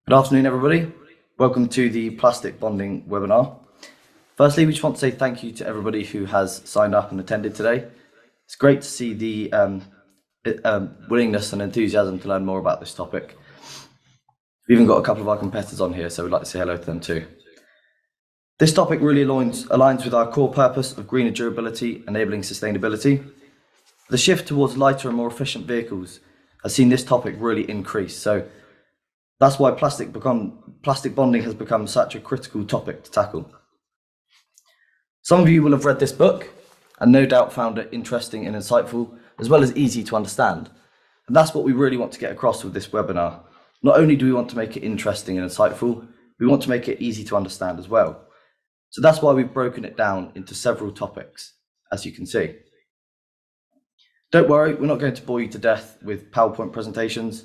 Good afternoon, everybody. Welcome to the plastic bonding webinar. Firstly, we just want to say thank you to everybody who has signed up and attended today. It's great to see the willingness and enthusiasm to learn more about this topic. We've even got a couple of our competitors on here, so we'd like to say hello to them too. This topic really aligns with our core purpose of greener durability, enabling sustainability. The shift towards lighter and more efficient vehicles has seen this topic really increase. So that's why plastic bonding has become such a critical topic to tackle. Some of you will have read this book and no doubt found it interesting and insightful, as well as easy to understand. And that's what we really want to get across with this webinar. Not only do we want to make it interesting and insightful, we want to make it easy to understand as well. So that's why we've broken it down into several topics, as you can see. Don't worry, we're not going to bore you to death with PowerPoint presentations.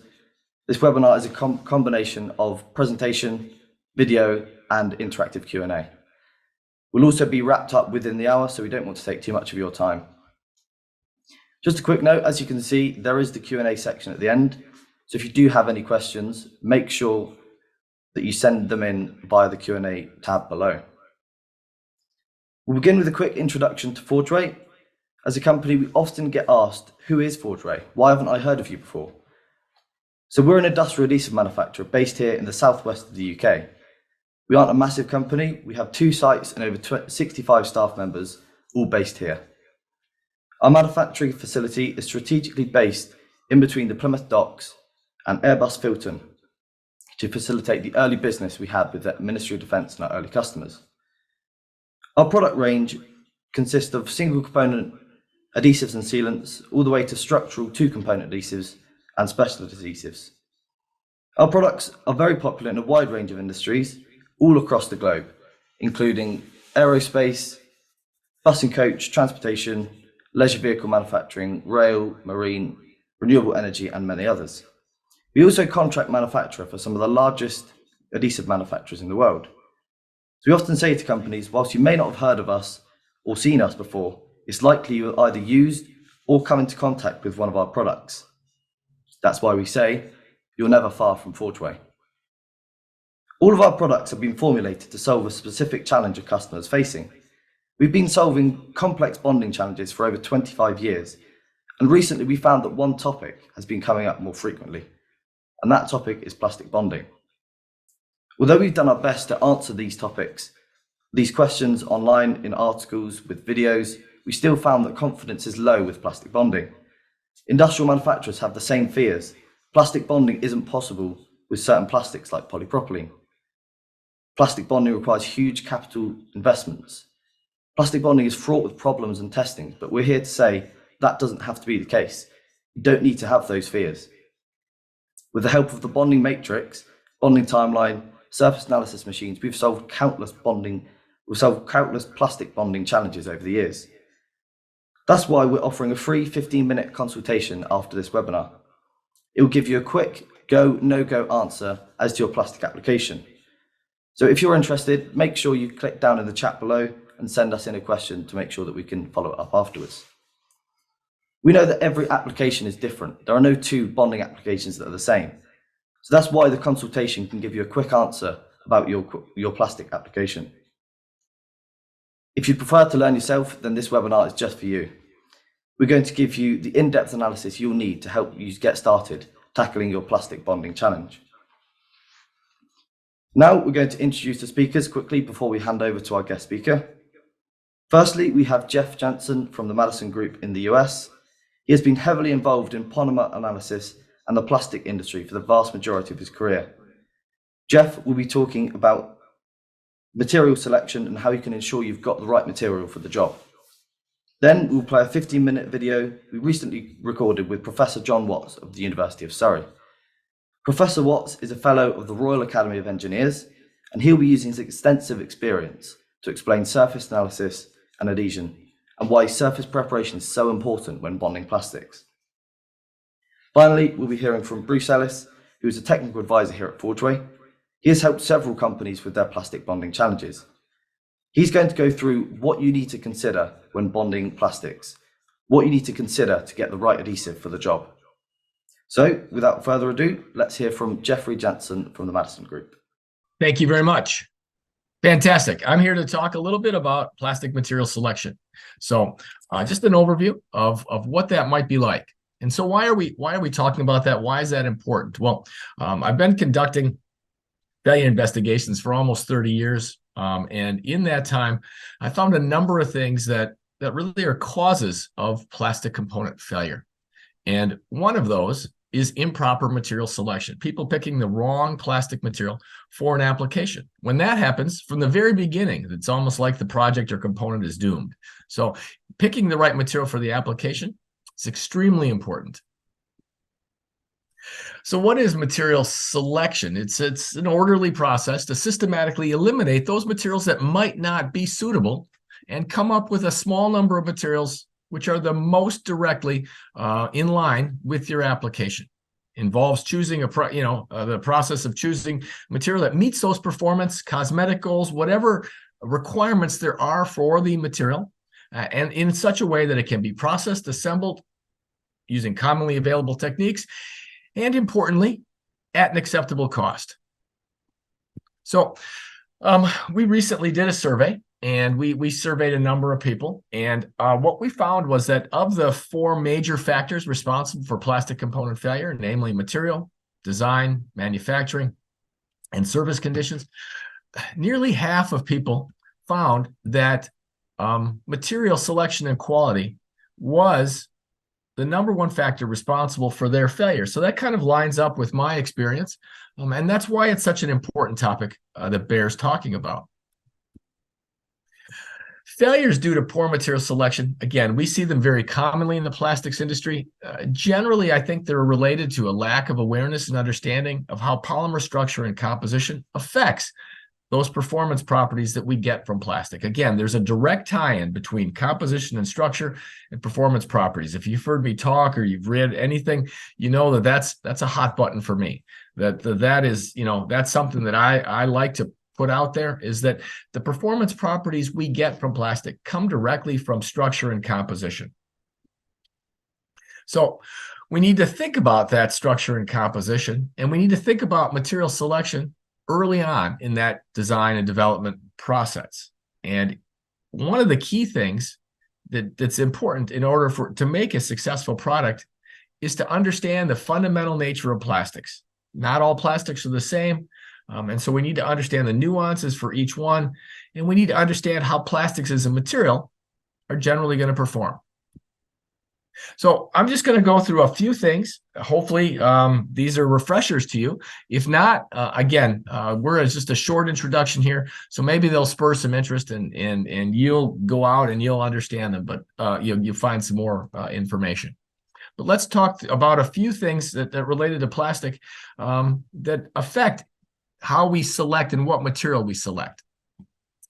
This webinar is a combination of presentation, video, and interactive Q&A. We'll also be wrapped up within the hour, so we don't want to take too much of your time. Just a quick note, as you can see, there is the Q&A section at the end. So if you do have any questions, make sure that you send them in via the Q&A tab below. We'll begin with a quick introduction to Forgeway. As a company, we often get asked, who is Forgeway? Why haven't I heard of you before? So we're an industrial adhesive manufacturer based here in the southwest of the UK. We aren't a massive company. We have 2 sites and over 65 staff members, all based here. Our manufacturing facility is strategically based in between the Plymouth Docks and Airbus Filton to facilitate the early business we had with the Ministry of Defence and our early customers. Our product range consists of single component adhesives and sealants, all the way to structural 2-component adhesives and specialist adhesives. Our products are very popular in a wide range of industries all across the globe, including aerospace, bus and coach, transportation, leisure vehicle manufacturing, rail, marine, renewable energy, and many others. We also contract manufacture for some of the largest adhesive manufacturers in the world. So we often say to companies, whilst you may not have heard of us or seen us before, it's likely you will either used or come into contact with one of our products. That's why we say, you're never far from Forgeway. All of our products have been formulated to solve a specific challenge a customer is facing. We've been solving complex bonding challenges for over 25 years, and recently we found that one topic has been coming up more frequently, and that topic is plastic bonding. Although we've done our best to answer these questions online in articles with videos, we still found that confidence is low with plastic bonding. Industrial manufacturers have the same fears. Plastic bonding isn't possible with certain plastics like polypropylene. Plastic bonding requires huge capital investments. Plastic bonding is fraught with problems and testing, but we're here to say that doesn't have to be the case. You don't need to have those fears. With the help of the bonding matrix, bonding timeline, surface analysis machines, we've solved countless plastic bonding challenges over the years. That's why we're offering a free 15-minute consultation after this webinar. It will give you a quick go, no-go answer as to your plastic application. So if you're interested, make sure you click down in the chat below and send us in a question to make sure that we can follow it up afterwards. We know that every application is different. There are no 2 bonding applications that are the same. So that's why the consultation can give you a quick answer about your plastic application. If you prefer to learn yourself, then this webinar is just for you. We're going to give you the in-depth analysis you'll need to help you get started tackling your plastic bonding challenge. Now we're going to introduce the speakers quickly before we hand over to our guest speaker. Firstly, we have Jeff Jansen from the Madison Group in the US. He has been heavily involved in polymer analysis and the plastic industry for the vast majority of his career. Jeff will be talking about material selection and how you can ensure you've got the right material for the job. Then we'll play a 15-minute video we recently recorded with Professor John Watts of the University of Surrey. Professor Watts is a fellow of the Royal Academy of Engineers, and he'll be using his extensive experience to explain surface analysis and adhesion and why surface preparation is so important when bonding plastics. Finally, we'll be hearing from Bruce Ellis, who is a technical advisor here at Forgeway. He has helped several companies with their plastic bonding challenges. He's going to go through what you need to consider when bonding plastics, what you need to consider to get the right adhesive for the job. So, without further ado, let's hear from Jeffrey Jansen from the Madison Group. Thank you very much. Fantastic. I'm here to talk a little bit about plastic material selection. So just an overview of what that might be like. And so why are we talking about that? Why is that important? Well, I've been conducting failure investigations for almost 30 years. And in that time, I found a number of things that really are causes of plastic component failure. And one of those is improper material selection, people picking the wrong plastic material for an application. When that happens, from the very beginning, it's almost like the project or component is doomed. So picking the right material for the application is extremely important. So what is material selection? It's an orderly process to systematically eliminate those materials that might not be suitable and come up with a small number of materials which are the most directly in line with your application. Involves choosing the process of choosing material that meets those performance, cosmetic goals, whatever requirements there are for the material, and in such a way that it can be processed, assembled using commonly available techniques, and importantly, at an acceptable cost. So we recently did a survey, and we surveyed a number of people. And what we found was that of the 4 major factors responsible for plastic component failure, namely material, design, manufacturing, and service conditions, nearly half of people found that material selection and quality was the number 1 factor responsible for their failure. So that kind of lines up with my experience. And that's why it's such an important topic that bears talking about. Failures due to poor material selection, again, we see them very commonly in the plastics industry. Generally, I think they're related to a lack of awareness and understanding of how polymer structure and composition affects those performance properties that we get from plastic. Again, there's a direct tie-in between composition and structure and performance properties. If you've heard me talk or you've read anything, you know that's a hot button for me. That is, that's something that I like to put out there, is that the performance properties we get from plastic come directly from structure and composition. So we need to think about that structure and composition, and we need to think about material selection early on in that design and development process. And one of the key things that's important in order to make a successful product is to understand the fundamental nature of plastics. Not all plastics are the same. And so we need to understand the nuances for each one, and we need to understand how plastics as a material are generally going to perform. So I'm just going to go through a few things. Hopefully, these are refreshers to you. If not, again, we're just a short introduction here, so maybe they'll spur some interest, and you'll go out and you'll understand them, but you'll find some more information. But let's talk about a few things that related to plastic that affect how we select and what material we select.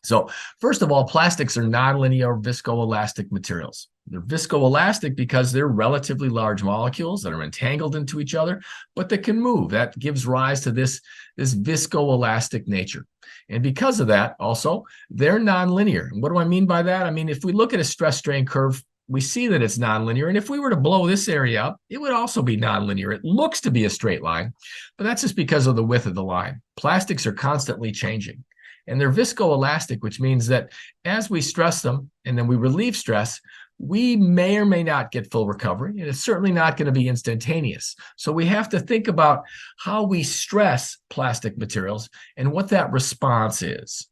So first of all, plastics are nonlinear viscoelastic materials. They're viscoelastic because they're relatively large molecules that are entangled into each other, but that can move. That gives rise to this viscoelastic nature. And because of that, also, they're nonlinear. And what do I mean by that? I mean, if we look at a stress-strain curve, we see that it's nonlinear. And if we were to blow this area up, it would also be nonlinear. It looks to be a straight line, but that's just because of the width of the line. Plastics are constantly changing, and they're viscoelastic, which means that as we stress them and then we relieve stress, we may or may not get full recovery, and it's certainly not going to be instantaneous. So we have to think about how we stress plastic materials and what that response is.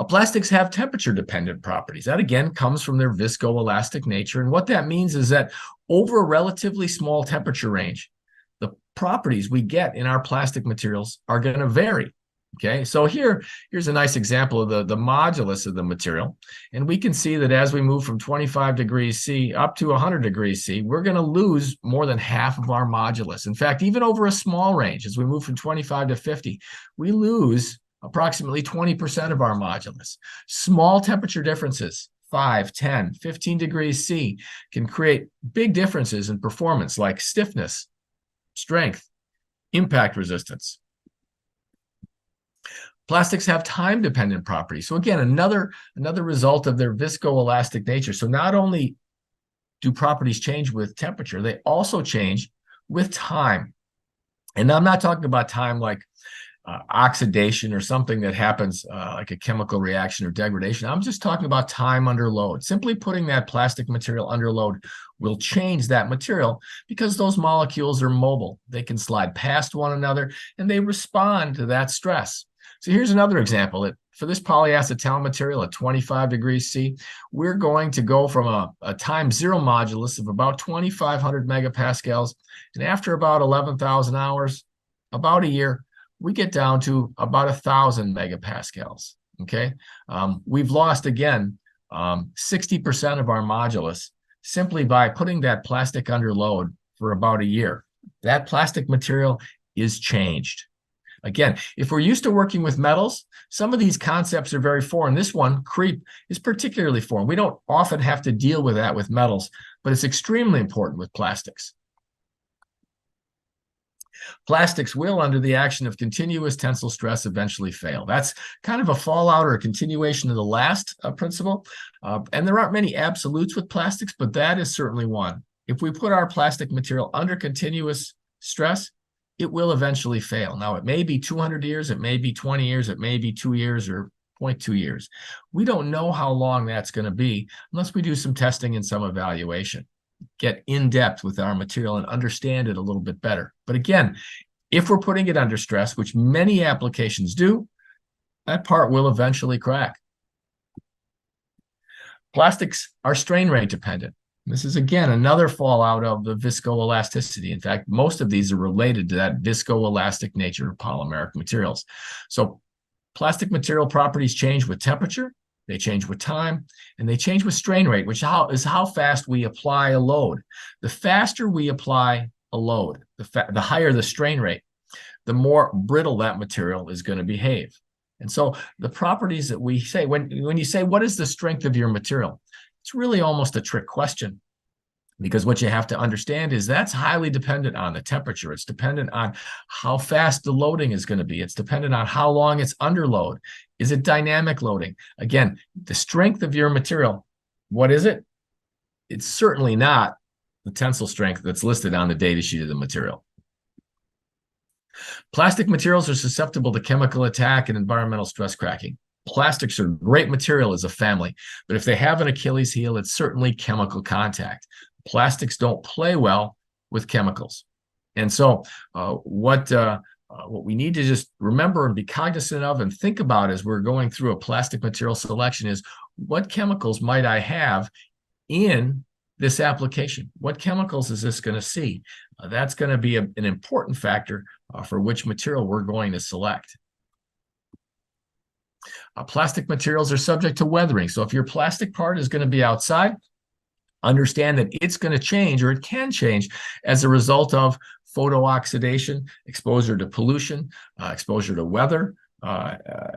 Plastics have temperature-dependent properties. That, again, comes from their viscoelastic nature. And what that means is that over a relatively small temperature range, the properties we get in our plastic materials are going to vary. Okay, so here's a nice example of the modulus of the material. And we can see that as we move from 25 degrees C up to 100 degrees C, we're going to lose more than half of our modulus. In fact, even over a small range, as we move from 25 to 50, we lose approximately 20% of our modulus. Small temperature differences, 5, 10, 15 degrees C, can create big differences in performance like stiffness, strength, impact resistance. Plastics have time-dependent properties. So again, another result of their viscoelastic nature. So not only do properties change with temperature, they also change with time. And I'm not talking about time like oxidation or something that happens like a chemical reaction or degradation. I'm just talking about time under load. Simply putting that plastic material under load will change that material because those molecules are mobile. They can slide past one another and they respond to that stress. So here's another example. For this polyacetal material at 25 degrees C, we're going to go from a time zero modulus of about 2,500 megapascals. And after about 11,000 hours, about a year, we get down to about 1,000 megapascals, okay? We've lost, again, 60% of our modulus simply by putting that plastic under load for about a year. That plastic material is changed. Again, if we're used to working with metals, some of these concepts are very foreign. This one, creep, is particularly foreign. We don't often have to deal with that with metals, but it's extremely important with plastics. Plastics will, under the action of continuous tensile stress, eventually fail. That's kind of a fallout or a continuation of the last principle. And there aren't many absolutes with plastics, but that is certainly one. If we put our plastic material under continuous stress, it will eventually fail. Now, it may be 200 years, it may be 20 years, it may be 2 years or 0.2 years. We don't know how long that's going to be unless we do some testing and some evaluation. Get in depth with our material and understand it a little bit better. But again, if we're putting it under stress, which many applications do, that part will eventually crack. Plastics are strain rate dependent. This is, again, another fallout of the viscoelasticity. In fact, most of these are related to that viscoelastic nature of polymeric materials. So plastic material properties change with temperature, they change with time, and they change with strain rate, which is how fast we apply a load. The faster we apply a load, the higher the strain rate, the more brittle that material is going to behave. And so the properties that we say, when you say, what is the strength of your material? It's really almost a trick question, because what you have to understand is that's highly dependent on the temperature. It's dependent on how fast the loading is going to be. It's dependent on how long it's under load. Is it dynamic loading? Again, the strength of your material, what is it? It's certainly not the tensile strength that's listed on the data sheet of the material. Plastic materials are susceptible to chemical attack and environmental stress cracking. Plastics are great material as a family, but if they have an Achilles heel, it's certainly chemical contact. Plastics don't play well with chemicals. And so what we need to just remember and be cognizant of and think about as we're going through a plastic material selection is, what chemicals might I have in this application? What chemicals is this going to see? That's going to be an important factor for which material we're going to select. Plastic materials are subject to weathering. So if your plastic part is going to be outside, understand that it's going to change, or it can change, as a result of photooxidation, exposure to pollution, exposure to weather,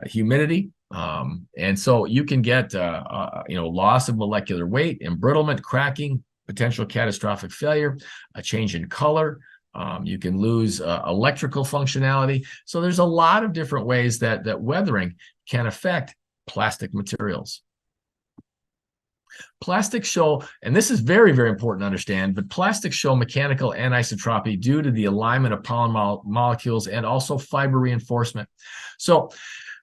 humidity. And so you can get loss of molecular weight, embrittlement, cracking, potential catastrophic failure, a change in color. You can lose electrical functionality. So there's a lot of different ways that weathering can affect plastic materials. Plastics show, and this is very, very important to understand, but plastics show mechanical anisotropy due to the alignment of polymer molecules and also fiber reinforcement. So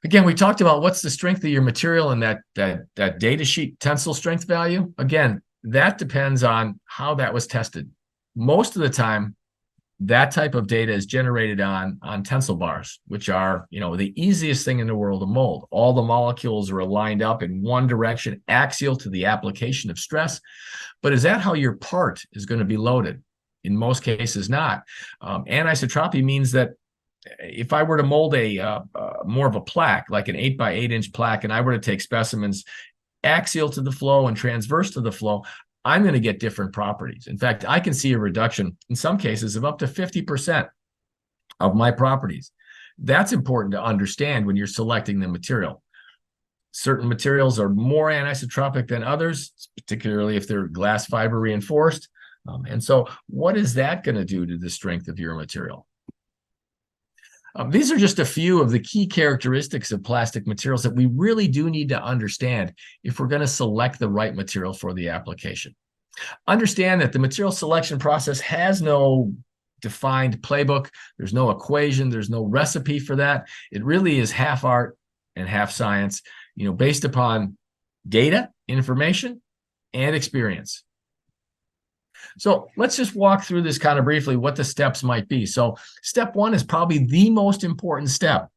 again, we talked about what's the strength of your material and that data sheet tensile strength value. Again, that depends on how that was tested. Most of the time, that type of data is generated on tensile bars, which are, the easiest thing in the world to mold. All the molecules are aligned up in one direction, axial to the application of stress. But is that how your part is going to be loaded? In most cases, not. Anisotropy means that if I were to mold more of a plaque, like an 8 by 8 inch plaque, and I were to take specimens axial to the flow and transverse to the flow, I'm going to get different properties. In fact, I can see a reduction in some cases of up to 50% of my properties. That's important to understand when you're selecting the material. Certain materials are more anisotropic than others, particularly if they're glass fiber reinforced. And so what is that going to do to the strength of your material? These are just a few of the key characteristics of plastic materials that we really do need to understand if we're going to select the right material for the application. Understand that the material selection process has no defined playbook. There's no equation. There's no recipe for that. It really is half art and half science, based upon data, information, and experience. So let's just walk through this kind of briefly, what the steps might be. So step one is probably the most important step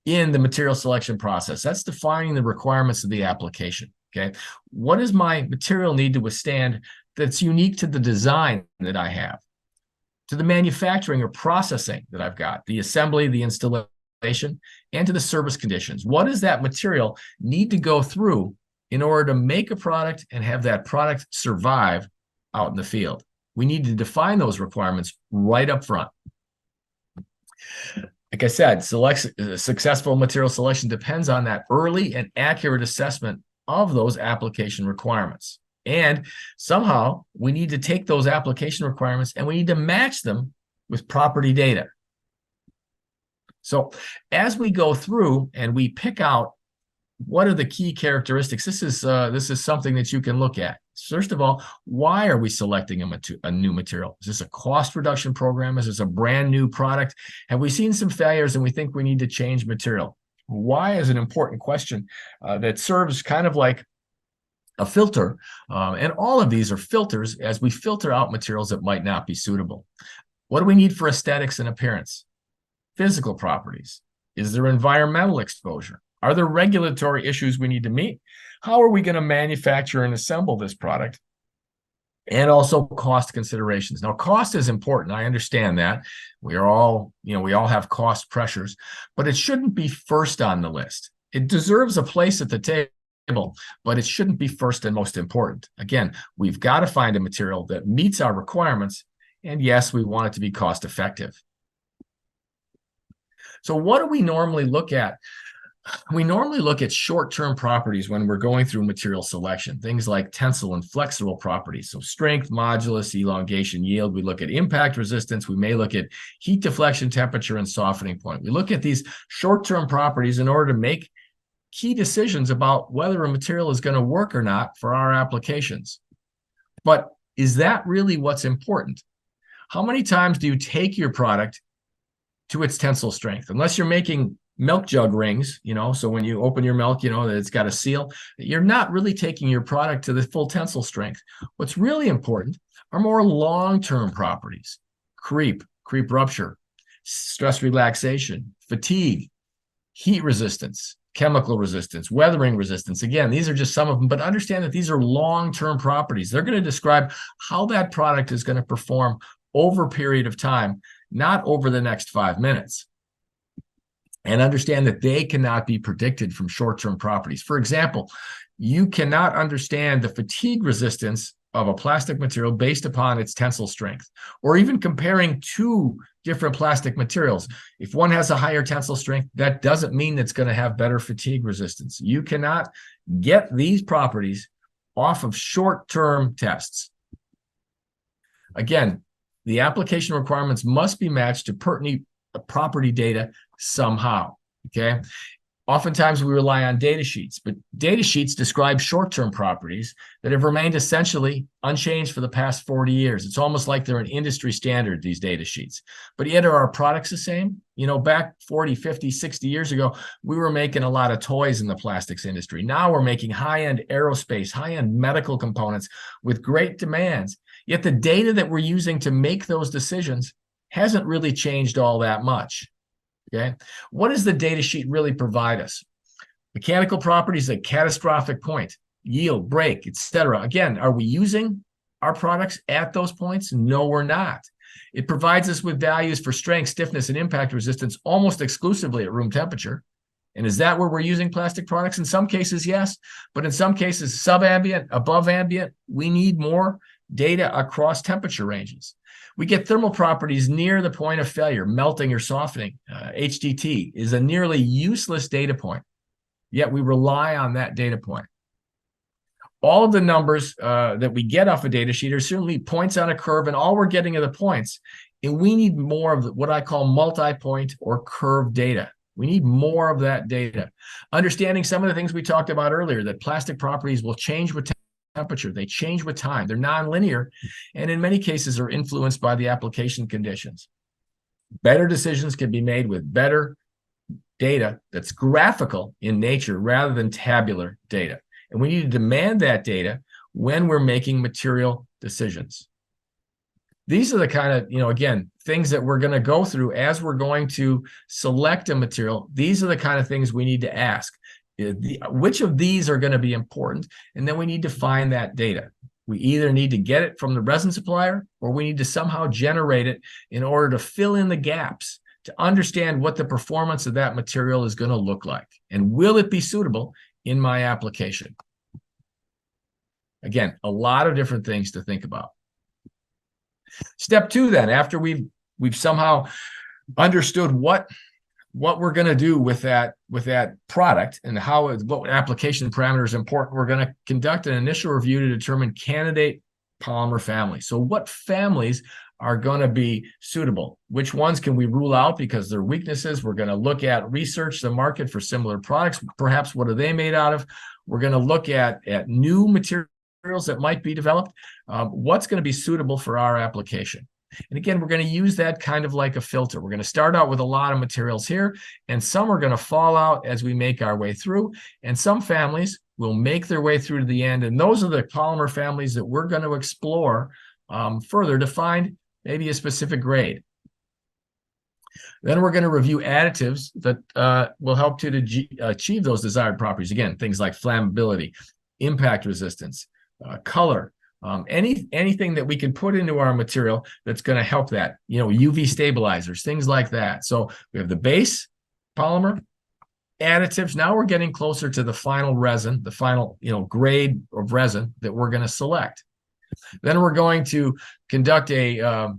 in the material selection process. That's defining the requirements of the application. Okay. What does my material need to withstand that's unique to the design that I have, to the manufacturing or processing that I've got, the assembly, the installation, and to the service conditions? What does that material need to go through in order to make a product and have that product survive out in the field? We need to define those requirements right up front. Like I said, successful material selection depends on that early and accurate assessment of those application requirements. And somehow we need to take those application requirements and we need to match them with property data. So as we go through and we pick out what are the key characteristics, this is something that you can look at. First of all, why are we selecting a new material? Is this a cost reduction program? Is this a brand new product? Have we seen some failures and we think we need to change material? Why is an important question that serves kind of like a filter. And all of these are filters as we filter out materials that might not be suitable. What do we need for aesthetics and appearance? Physical properties. Is there environmental exposure? Are there regulatory issues we need to meet? How are we going to manufacture and assemble this product? And also cost considerations. Now, cost is important. I understand that. We all have cost pressures, but it shouldn't be first on the list. It deserves a place at the table, but it shouldn't be first and most important. Again, we've got to find a material that meets our requirements, and yes, we want it to be cost effective. So what do we normally look at? We normally look at short-term properties when we're going through material selection, things like tensile and flexible properties. So strength, modulus, elongation, yield. We look at impact resistance. We may look at heat deflection, temperature, and softening point. We look at these short-term properties in order to make key decisions about whether a material is going to work or not for our applications. But is that really what's important? How many times do you take your product to its tensile strength? Unless you're making milk jug rings, so when you open your milk, that it's got a seal, you're not really taking your product to the full tensile strength. What's really important are more long-term properties: creep rupture, stress relaxation, fatigue, heat resistance, chemical resistance, weathering resistance. Again, these are just some of them, but understand that these are long-term properties. They're going to describe how that product is going to perform over a period of time, not over the next 5 minutes. And understand that they cannot be predicted from short-term properties. For example, you cannot understand the fatigue resistance of a plastic material based upon its tensile strength, or even comparing two different plastic materials. If one has a higher tensile strength, that doesn't mean it's going to have better fatigue resistance. You cannot get these properties off of short-term tests. Again, the application requirements must be matched to pertinent property data somehow, okay? Oftentimes we rely on data sheets, but data sheets describe short-term properties that have remained essentially unchanged for the past 40 years. It's almost like they're an industry standard, these data sheets. But yet are our products the same? Back 40, 50, 60 years ago, we were making a lot of toys in the plastics industry. Now we're making high-end aerospace, high-end medical components with great demands. Yet the data that we're using to make those decisions hasn't really changed all that much. Okay, what does the data sheet really provide us? Mechanical properties at catastrophic point, yield, break, etc. Again, are we using our products at those points? No, we're not. It provides us with values for strength, stiffness, and impact resistance almost exclusively at room temperature. And is that where we're using plastic products? In some cases, yes. But in some cases, subambient, above ambient, we need more data across temperature ranges. We get thermal properties near the point of failure, melting or softening. HDT is a nearly useless data point, yet we rely on that data point. All of the numbers that we get off a data sheet are certainly points on a curve, and all we're getting are the points. And we need more of what I call multi-point or curve data. We need more of that data. Understanding some of the things we talked about earlier, that plastic properties will change with temperature. They change with time. They're nonlinear, and in many cases are influenced by the application conditions. Better decisions can be made with better data that's graphical in nature rather than tabular data. And we need to demand that data when we're making material decisions. These are the kind of, again, things that we're going to go through as we're going to select a material. These are the kind of things we need to ask. Which of these are going to be important? And then we need to find that data. We either need to get it from the resin supplier, or we need to somehow generate it in order to fill in the gaps, to understand what the performance of that material is going to look like. And will it be suitable in my application? Again, a lot of different things to think about. Step 2, then, after we've somehow understood what we're going to do with that product and what application parameters are important, we're going to conduct an initial review to determine candidate polymer families. So what families are going to be suitable? Which ones can we rule out because they're weaknesses? We're going to look at research the market for similar products. Perhaps what are they made out of? We're going to look at new materials that might be developed. What's going to be suitable for our application? And again, we're going to use that kind of like a filter. We're going to start out with a lot of materials here, and some are going to fall out as we make our way through, and some families will make their way through to the end. And those are the polymer families that we're going to explore further to find maybe a specific grade. Then we're going to review additives that will help to achieve those desired properties. Again, things like flammability, impact resistance, color, anything that we can put into our material that's going to help that, UV stabilizers, things like that. So we have the base polymer, additives. Now we're getting closer to the final resin, the final, grade of resin that we're going to select. Then we're going to conduct a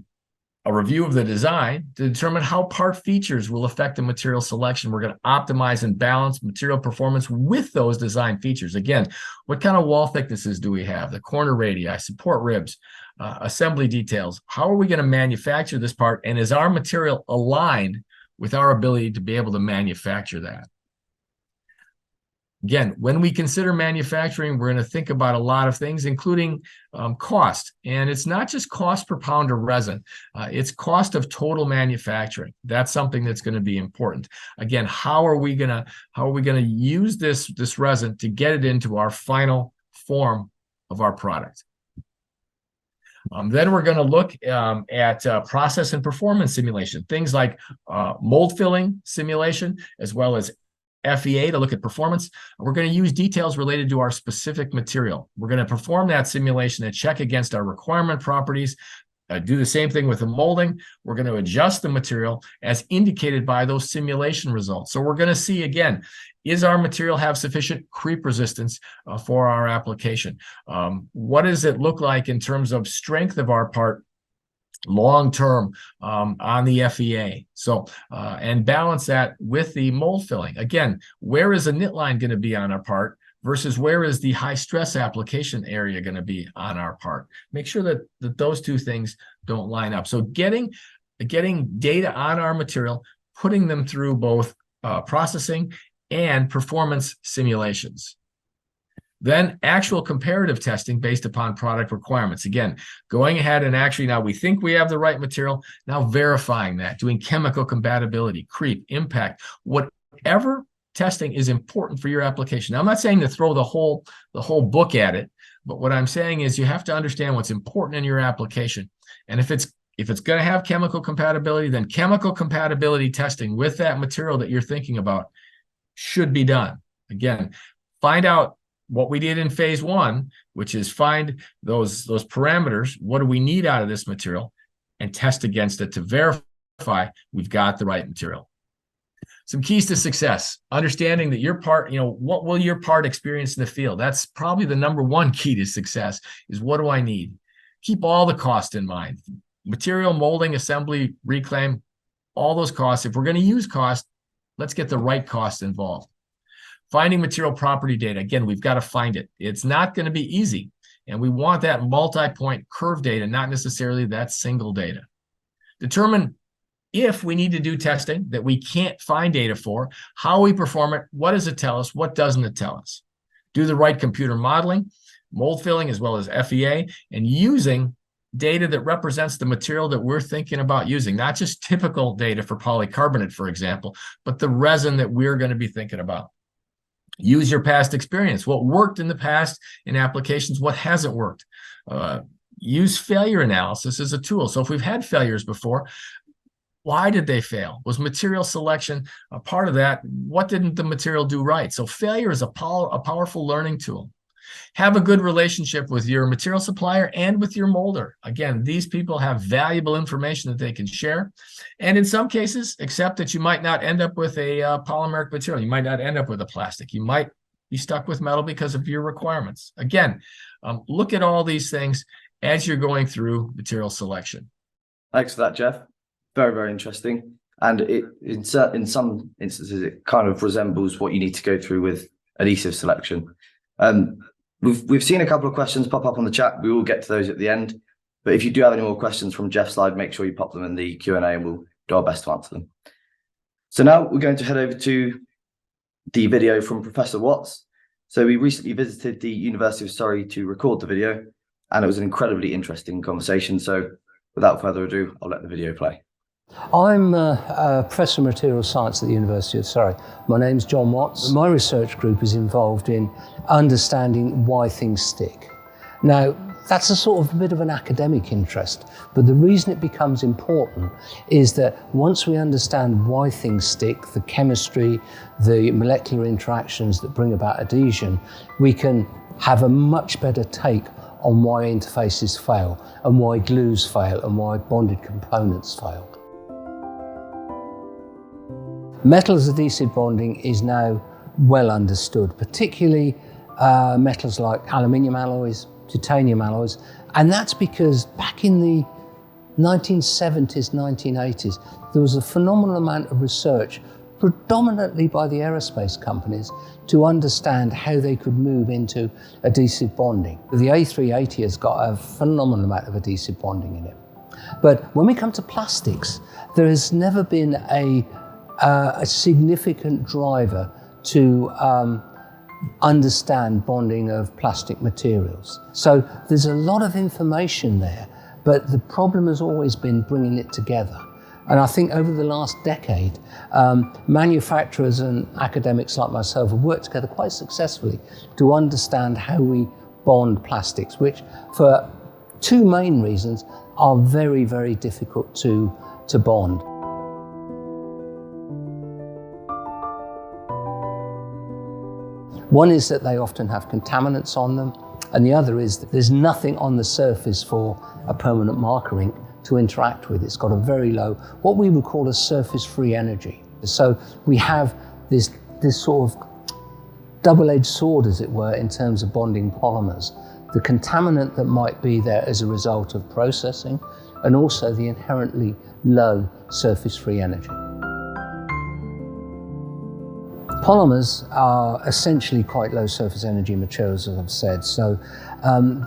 review of the design to determine how part features will affect the material selection. We're going to optimize and balance material performance with those design features. Again, what kind of wall thicknesses do we have? The corner radii, support ribs, assembly details. How are we going to manufacture this part? And is our material aligned with our ability to be able to manufacture that? Again, when we consider manufacturing, we're going to think about a lot of things, including cost. And it's not just cost per pound of resin. It's cost of total manufacturing. That's something that's going to be important. Again, how are we going to use this resin to get it into our final form of our product? Then we're going to look at process and performance simulation, things like mold filling simulation, as well as FEA to look at performance. We're going to use details related to our specific material. We're going to perform that simulation and check against our requirement properties. Do the same thing with the molding. We're going to adjust the material as indicated by those simulation results. So we're going to see, again, is our material have sufficient creep resistance for our application? What does it look like in terms of strength of our part long-term on the FEA? So, and balance that with the mold filling. Again, where is a knit line going to be on our part versus where is the high stress application area going to be on our part? Make sure that those two things don't line up. So getting data on our material, putting them through both processing and performance simulations. Then actual comparative testing based upon product requirements. Again, going ahead and actually, now we think we have the right material, now verifying that, doing chemical compatibility, creep, impact, whatever testing is important for your application. Now, I'm not saying to throw the whole book at it, but what I'm saying is you have to understand what's important in your application. And if it's going to have chemical compatibility, then chemical compatibility testing with that material that you're thinking about should be done. Again, find out what we did in phase 1, which is find those parameters. What do we need out of this material, and test against it to verify we've got the right material. Some keys to success: understanding that your part, what will your part experience in the field? That's probably the number one key to success, is what do I need? Keep all the cost in mind. Material, molding, assembly, reclaim, all those costs. If we're going to use cost, let's get the right cost involved. Finding material property data. Again, we've got to find it. It's not going to be easy. And we want that multi-point curve data, not necessarily that single data. Determine if we need to do testing that we can't find data for, how we perform it, what does it tell us, what doesn't it tell us. Do the right computer modeling. mold filling as well as FEA, and using data that represents the material that we're thinking about using, not just typical data for polycarbonate, for example, but the resin that we're going to be thinking about. Use your past experience, what worked in the past in applications, what hasn't worked. Use failure analysis as a tool. So if we've had failures before, why did they fail? Was material selection a part of that? What didn't the material do right? So failure is a powerful learning tool. Have a good relationship with your material supplier and with your molder. Again, these people have valuable information that they can share. And in some cases, accept that you might not end up with a polymeric material. You might not end up with a plastic. You might be stuck with metal because of your requirements. Again, look at all these things as you're going through material selection. Thanks for that, Jeff. Very, very interesting. And in some instances, it kind of resembles what you need to go through with adhesive selection. We've seen a couple of questions pop up on the chat. We will get to those at the end. But if you do have any more questions from Jeff's slide, make sure you pop them in the Q&A and we'll do our best to answer them. So now we're going to head over to the video from Professor Watts. So we recently visited the University of Surrey to record the video, and it was an incredibly interesting conversation. So without further ado, I'll let the video play. I'm a Professor of Materials Science at the University of Surrey. My name's John Watts. My research group is involved in understanding why things stick. Now, that's a sort of a bit of an academic interest, but the reason it becomes important is that once we understand why things stick, the chemistry, the molecular interactions that bring about adhesion, we can have a much better take on why interfaces fail, and why glues fail, and why bonded components fail. Metals adhesive bonding is now well understood, particularly metals like aluminium alloys, titanium alloys, and that's because back in the 1970s, 1980s, there was a phenomenal amount of research, predominantly by the aerospace companies, to understand how they could move into adhesive bonding. The A380 has got a phenomenal amount of adhesive bonding in it. But when we come to plastics, there has never been a significant driver to understand bonding of plastic materials. So there's a lot of information there, but the problem has always been bringing it together. And I think over the last decade, manufacturers and academics like myself have worked together quite successfully to understand how we bond plastics, which for two main reasons are very, very difficult to bond. One is that they often have contaminants on them, and the other is that there's nothing on the surface for a permanent marker ink to interact with. It's got a very low, what we would call a surface free energy. So we have this sort of double-edged sword, as it were, in terms of bonding polymers. The contaminant that might be there as a result of processing, and also the inherently low surface free energy. Polymers are essentially quite low surface energy materials, as I've said, so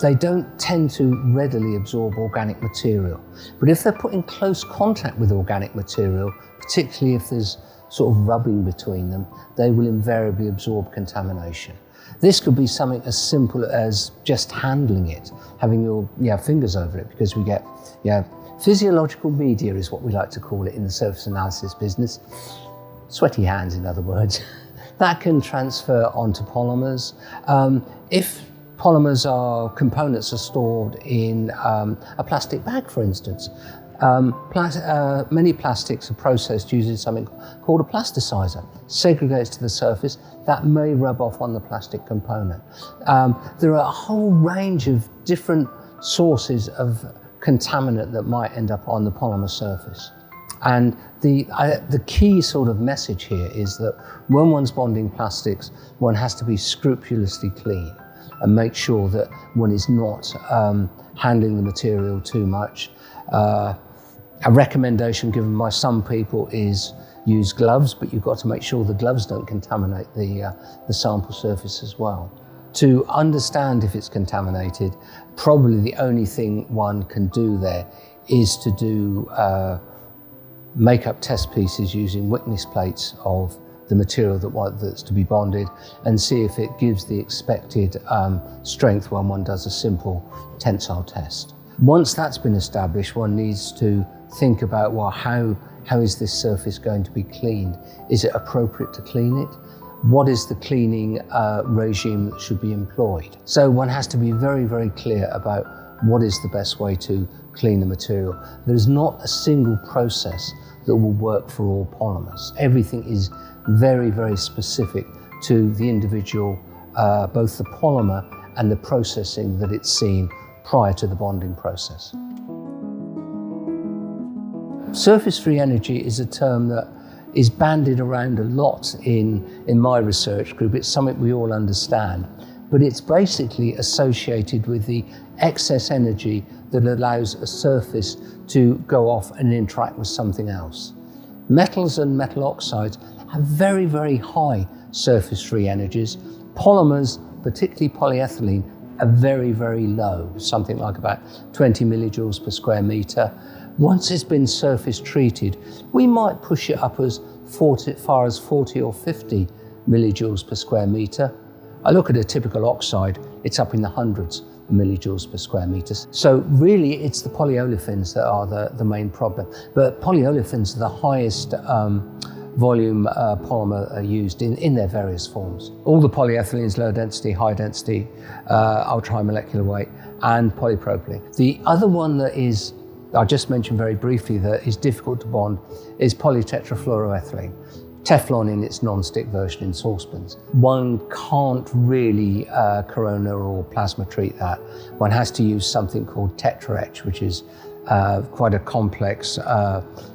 they don't tend to readily absorb organic material. But if they're put in close contact with organic material, particularly if there's sort of rubbing between them, they will invariably absorb contamination. This could be something as simple as just handling it, having your fingers over it, because we get physiological media is what we like to call it in the surface analysis business. Sweaty hands, in other words. That can transfer onto polymers. If polymers components are stored in a plastic bag, for instance, many plastics are processed using something called a plasticizer. Segregates to the surface, that may rub off on the plastic component. There are a whole range of different sources of contaminant that might end up on the polymer surface. And the key sort of message here is that when one's bonding plastics, one has to be scrupulously clean and make sure that one is not handling the material too much. A recommendation given by some people is use gloves, but you've got to make sure the gloves don't contaminate the sample surface as well. To understand if it's contaminated, probably the only thing one can do there is to do make-up test pieces using witness plates of the material that's to be bonded and see if it gives the expected strength when one does a simple tensile test. Once that's been established, one needs to think about, well, how is this surface going to be cleaned? Is it appropriate to clean it? What is the cleaning regime that should be employed? So one has to be very, very clear about what is the best way to clean the material. There is not a single process that will work for all polymers. Everything is very, very specific to the individual, both the polymer and the processing that it's seen prior to the bonding process. Surface-free energy is a term that is bandied around a lot in my research group. It's something we all understand, but it's basically associated with the excess energy that allows a surface to go off and interact with something else. Metals and metal oxides have very, very high surface-free energies. Polymers, particularly polyethylene, are very, very low, something like about 20 millijoules per square meter. Once it's been surface treated, we might push it up as far as 40 or 50 millijoules per square meter. I look at a typical oxide, it's up in the hundreds of millijoules per square meter. So really it's the polyolefins that are the main problem. But polyolefins are the highest volume polymer used in their various forms. All the polyethylenes, low density, high density, ultra high molecular weight, and polypropylene. The other one that is, I just mentioned very briefly, that is difficult to bond is polytetrafluoroethylene. Teflon in its non-stick version in saucepans. One can't really corona or plasma treat that. One has to use something called Tetra-Etch, which is quite a complex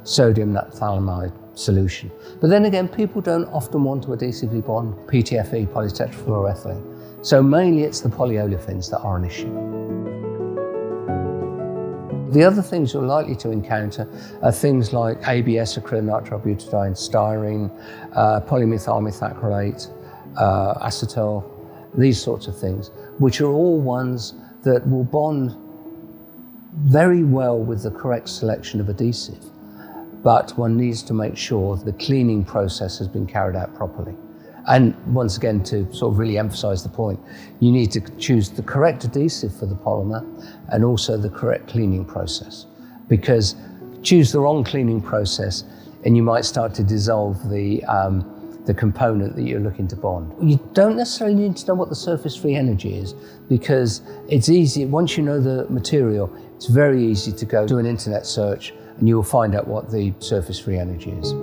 sodium naphthalamide solution. But then again, people don't often want to adhesively bond PTFE, polytetrafluoroethylene. So mainly it's the polyolefins that are an issue. The other things you're likely to encounter are things like ABS, acrylonitrile styrene, polymethyl methacrylate, acetyl, these sorts of things, which are all ones that will bond very well with the correct selection of adhesive. But one needs to make sure the cleaning process has been carried out properly. And once again, to sort of really emphasize the point, you need to choose the correct adhesive for the polymer and also the correct cleaning process. Because choose the wrong cleaning process and you might start to dissolve the component that you're looking to bond. You don't necessarily need to know what the surface-free energy is, because it's easy, once you know the material, it's very easy to go do an internet search and you will find out what the surface-free energy is.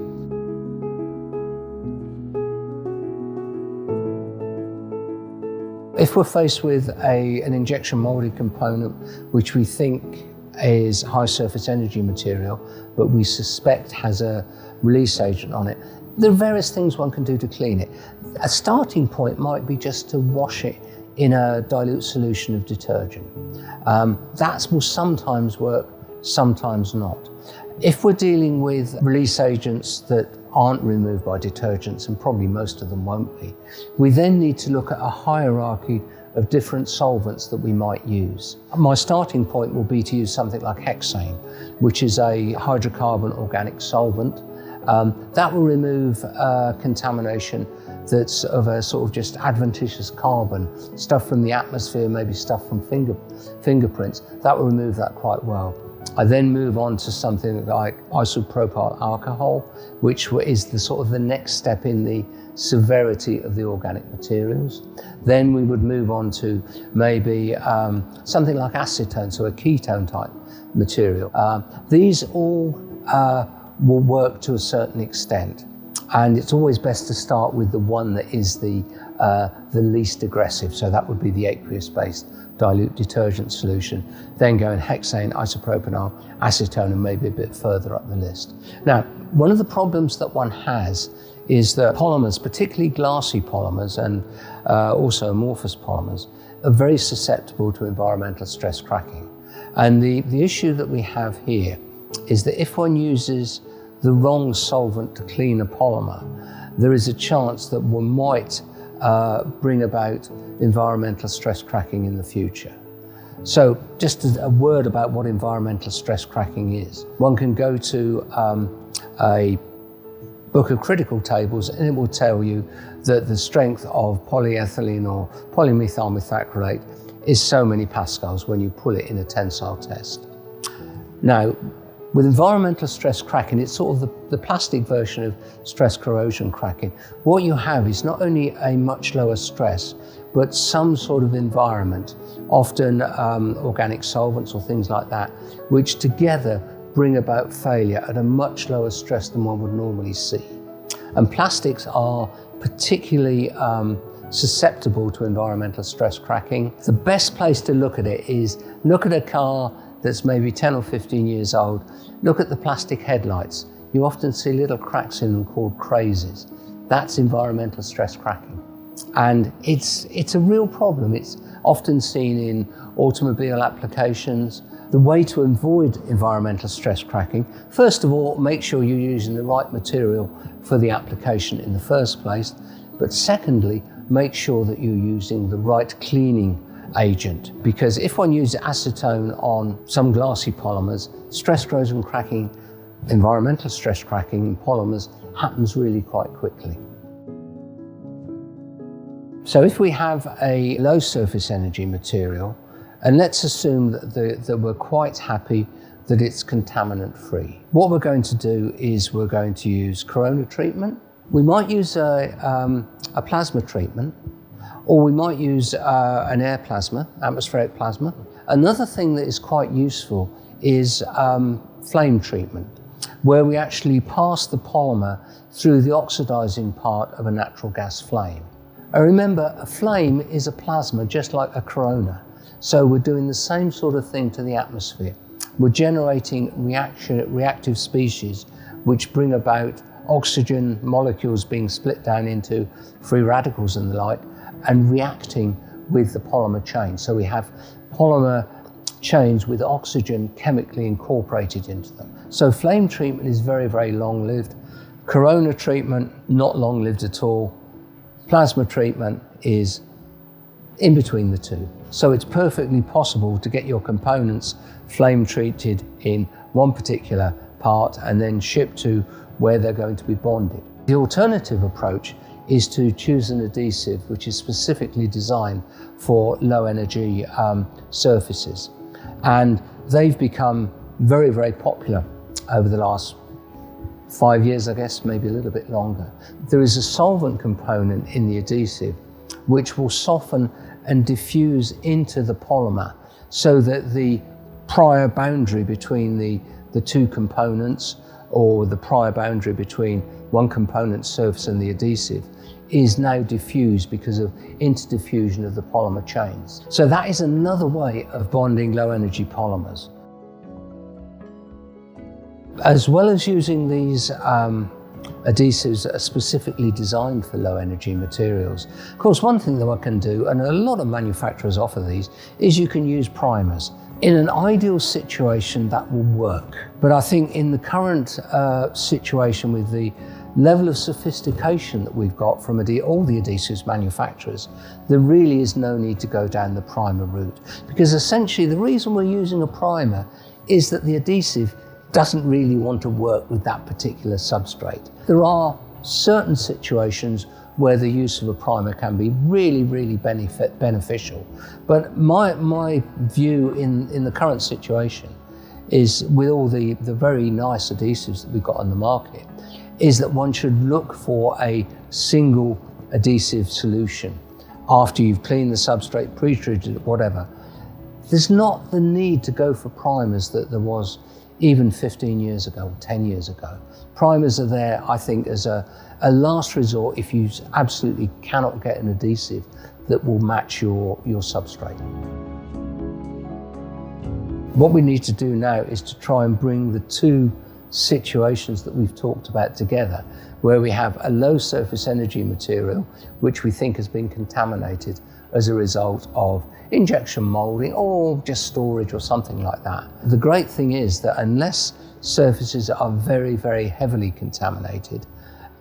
If we're faced with an injection molded component which we think is high surface energy material, but we suspect has a release agent on it, there are various things one can do to clean it. A starting point might be just to wash it in a dilute solution of detergent. That will sometimes work, sometimes not. If we're dealing with release agents that aren't removed by detergents, and probably most of them won't be, we then need to look at a hierarchy of different solvents that we might use. My starting point will be to use something like hexane, which is a hydrocarbon organic solvent. That will remove contamination that's of a sort of just adventitious carbon, stuff from the atmosphere, maybe stuff from fingerprints. That will remove that quite well. I then move on to something like isopropyl alcohol, which is the sort of the next step in the severity of the organic materials. Then we would move on to maybe something like acetone, so a ketone type material. These all will work to a certain extent. And it's always best to start with the one that is the least aggressive. So that would be the aqueous-based dilute detergent solution. Then go in hexane, isopropanol, acetone, and maybe a bit further up the list. Now, one of the problems that one has is that polymers, particularly glassy polymers and also amorphous polymers, are very susceptible to environmental stress cracking. And the issue that we have here is that if one uses the wrong solvent to clean a polymer, there is a chance that one might bring about environmental stress cracking in the future. So just a word about what environmental stress cracking is. One can go to a book of critical tables, and it will tell you that the strength of polyethylene or polymethyl methacrylate is so many pascals when you pull it in a tensile test. Now, with environmental stress cracking, it's sort of the plastic version of stress corrosion cracking. What you have is not only a much lower stress, but some sort of environment, often organic solvents or things like that, which together bring about failure at a much lower stress than one would normally see. And plastics are particularly susceptible to environmental stress cracking. The best place to look at it is look at a car that's maybe 10 or 15 years old. Look at the plastic headlights. You often see little cracks in them called crazes. That's environmental stress cracking. And it's a real problem. It's often seen in automobile applications. The way to avoid environmental stress cracking, first of all, make sure you're using the right material for the application in the first place. But secondly, make sure that you're using the right cleaning agent, because if one uses acetone on some glassy polymers, stress corrosion cracking, environmental stress cracking in polymers happens really quite quickly. So if we have a low surface energy material, and let's assume that we're quite happy that it's contaminant free, what we're going to do is we're going to use corona treatment. We might use a plasma treatment, or we might use an air plasma, atmospheric plasma. Another thing that is quite useful is flame treatment, where we actually pass the polymer through the oxidizing part of a natural gas flame. And remember, a flame is a plasma just like a corona. So we're doing the same sort of thing to the atmosphere. We're generating reactive species which bring about oxygen molecules being split down into free radicals and the like, and reacting with the polymer chain. So we have polymer chains with oxygen chemically incorporated into them. So flame treatment is very, very long-lived. Corona treatment, not long-lived at all. Plasma treatment is in between the two. So it's perfectly possible to get your components flame treated in one particular part and then shipped to where they're going to be bonded. The alternative approach is to choose an adhesive which is specifically designed for low energy surfaces. And they've become very, very popular over the last 5 years, I guess, maybe a little bit longer. There is a solvent component in the adhesive which will soften and diffuse into the polymer so that the prior boundary between the two components, or the prior boundary between one component's surface and the adhesive, is now diffused because of interdiffusion of the polymer chains. So that is another way of bonding low energy polymers. As well as using these adhesives that are specifically designed for low energy materials, of course, one thing that one can do, and a lot of manufacturers offer these, is you can use primers. In an ideal situation, that will work. But I think in the current situation with the level of sophistication that we've got from all the adhesives manufacturers, there really is no need to go down the primer route. Because essentially the reason we're using a primer is that the adhesive doesn't really want to work with that particular substrate. There are certain situations where the use of a primer can be really, really beneficial. But my view in the current situation is, with all the very nice adhesives that we've got on the market, is that one should look for a single adhesive solution after you've cleaned the substrate, pre-treated it, whatever. There's not the need to go for primers that there was even 15 years ago, or 10 years ago. Primers are there, I think, as a last resort if you absolutely cannot get an adhesive that will match your substrate. What we need to do now is to try and bring the two situations that we've talked about together, where we have a low surface energy material which we think has been contaminated as a result of injection molding or just storage or something like that. The great thing is that unless surfaces are very, very heavily contaminated,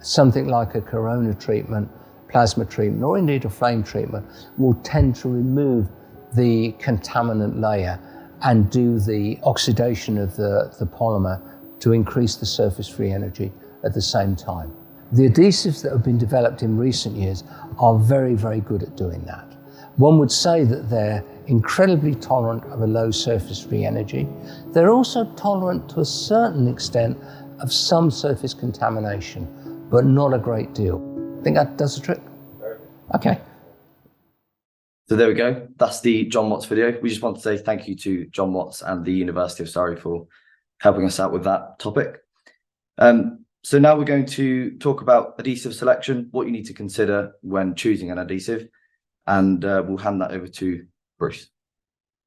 something like a corona treatment, plasma treatment, or indeed a flame treatment will tend to remove the contaminant layer and do the oxidation of the polymer to increase the surface free energy at the same time. The adhesives that have been developed in recent years are very, very good at doing that. One would say that they're incredibly tolerant of a low surface free energy. They're also tolerant to a certain extent of some surface contamination, but not a great deal. Think that does the trick? Okay. So there we go. That's the John Watts video. We just want to say thank you to John Watts and the University of Surrey for helping us out with that topic. So now we're going to talk about adhesive selection, what you need to consider when choosing an adhesive, and we'll hand that over to Bruce.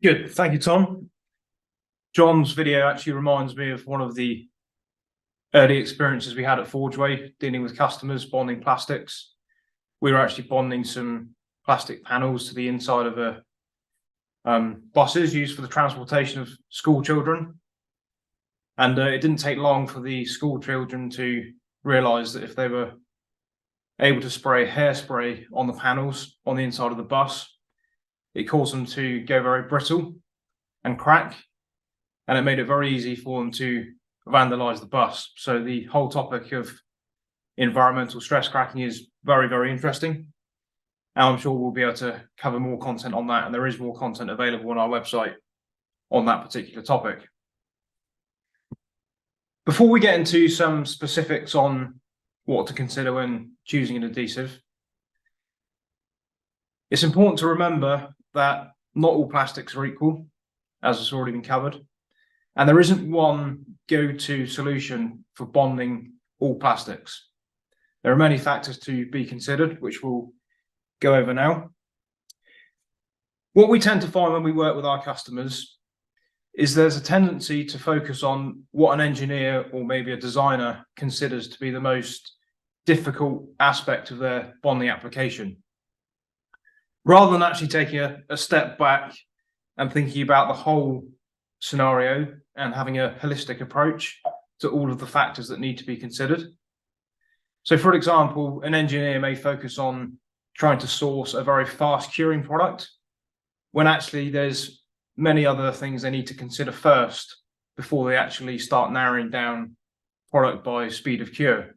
Good, thank you, Tom. John's video actually reminds me of one of the early experiences we had at Forgeway, dealing with customers bonding plastics. We were actually bonding some plastic panels to the inside of buses used for the transportation of school children. And it didn't take long for the school children to realise that if they were able to spray hairspray on the panels on the inside of the bus, it caused them to go very brittle and crack, and it made it very easy for them to vandalise the bus. So the whole topic of environmental stress cracking is very, very interesting. And I'm sure we'll be able to cover more content on that, and there is more content available on our website on that particular topic. Before we get into some specifics on what to consider when choosing an adhesive, it's important to remember that not all plastics are equal, as has already been covered, and there isn't one go-to solution for bonding all plastics. There are many factors to be considered, which we'll go over now. What we tend to find when we work with our customers is there's a tendency to focus on what an engineer or maybe a designer considers to be the most difficult aspect of their bonding application, rather than actually taking a step back and thinking about the whole scenario and having a holistic approach to all of the factors that need to be considered. So, for example, an engineer may focus on trying to source a very fast curing product, when actually there's many other things they need to consider first before they actually start narrowing down product by speed of cure.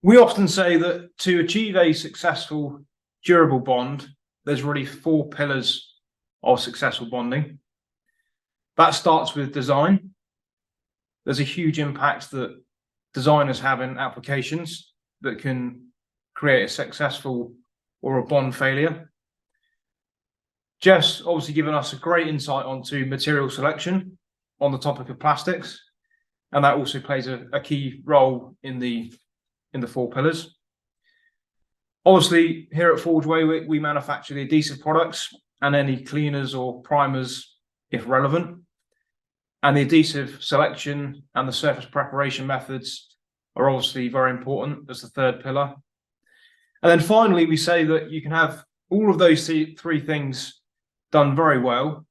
We often say that to achieve a successful durable bond, there's really 4 pillars of successful bonding. That starts with design. There's a huge impact that designers have in applications that can create a successful or a bond failure. Jeff's obviously given us a great insight onto material selection on the topic of plastics, and that also plays a key role in the 4 pillars. Obviously, here at Forgeway, we manufacture the adhesive products and any cleaners or primers if relevant. And the adhesive selection and the surface preparation methods are obviously very important as the 3rd pillar. And then finally, we say that you can have all of those 3 things done very well,